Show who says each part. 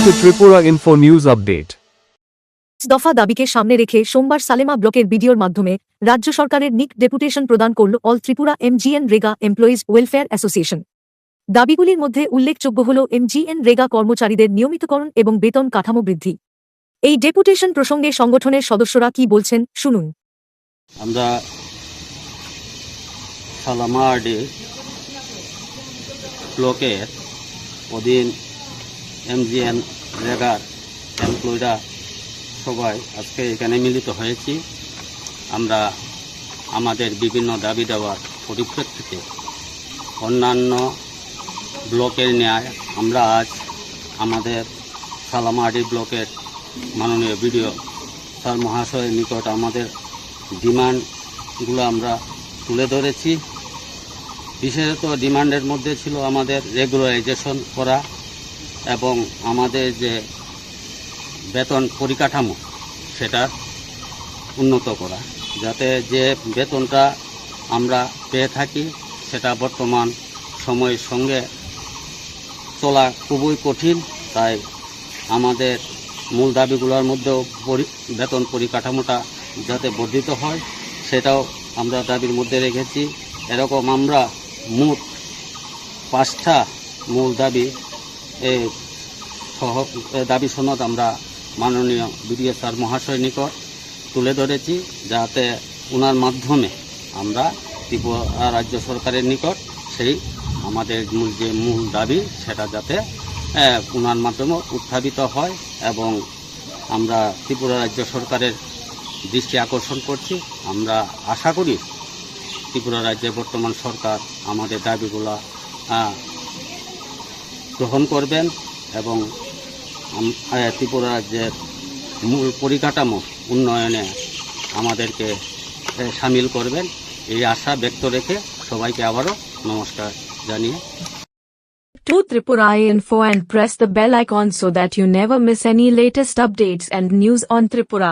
Speaker 1: to Tripura Info News Update.
Speaker 2: দফা দাবিকে সামনে রেখে সোমবার সালেমা ব্লকের ভিডিওর মাধ্যমে রাজ্য সরকারের নিক ডেপুটেশন প্রদান করল all Tripura MGNREGA employees welfare association. দাবিগুলির মধ্যে উল্লেখযোগ্য হল এমজিএন রেগা কর্মচারীদের নিয়মিতকরণ এবং বেতন কাঠামো বৃদ্ধি। এই ডেপুটেশন প্রসঙ্গে সংগঠনের সদস্যরা কি বলছেন শুনুন।
Speaker 3: আমরা সালামারডি ব্লকের অধীন এমজিএন রেগার এমপ্লয়িরা সবাই আজকে এখানে মিলিত হয়েছি। আমরা আমাদের বিভিন্ন দাবি দেওয়ার পরিপ্রেক্ষিতে অন্যান্য ব্লকের ন্যায় আমরা আজ আমাদের সালামারডি ব্লকের মাননীয় বিডিও স্যার মহাশয়ের নিকট আমাদের ডিমান্ডগুলো আমরা তুলে ধরেছি। বিশেষত ডিমান্ডের মধ্যে ছিল আমাদের রেগুলারাইজেশন করা এবং আমাদের যে বেতন পরিকাঠামো সেটা উন্নত করা, যাতে যে বেতনটা আমরা পেয়ে থাকি সেটা বর্তমান সময়ের সঙ্গে চলা খুবই কঠিন। তাই আমাদের মূল দাবিগুলোর মধ্যেও বেতন পরিকাঠামোটা যাতে বর্ধিত হয় সেটাও আমরা দাবির মধ্যে রেখেছি। এরকম আমরা মোট 5টা মূল দাবি সনদ আমরা মাননীয় বিডিও স্যার মহাশয় নিকট তুলে ধরেছি, যাতে ওনার মাধ্যমে আমরা ত্রিপুরা রাজ্য সরকারের নিকট সেই আমাদের মূল দাবি সেটা যাতে ওনার মাধ্যমে উত্থাপিত হয়। এবং আমরা ত্রিপুরা রাজ্য সরকারের দৃষ্টি আকর্ষণ করছি। আমরা আশা করি ত্রিপুরা রাজ্যের বর্তমান সরকার আমাদের দাবিগুলো গ্রহণ করবেন এবং ত্রিপুরা রাজ্যের মূল পরিকাঠামো উন্নয়নে আমাদেরকে সামিল করবেন, এই আশা ব্যক্ত রেখে সবাইকে আবারও নমস্কার জানিয়ে।
Speaker 4: To Tripura Info and press the bell icon so that you never miss any latest updates and news on Tripura.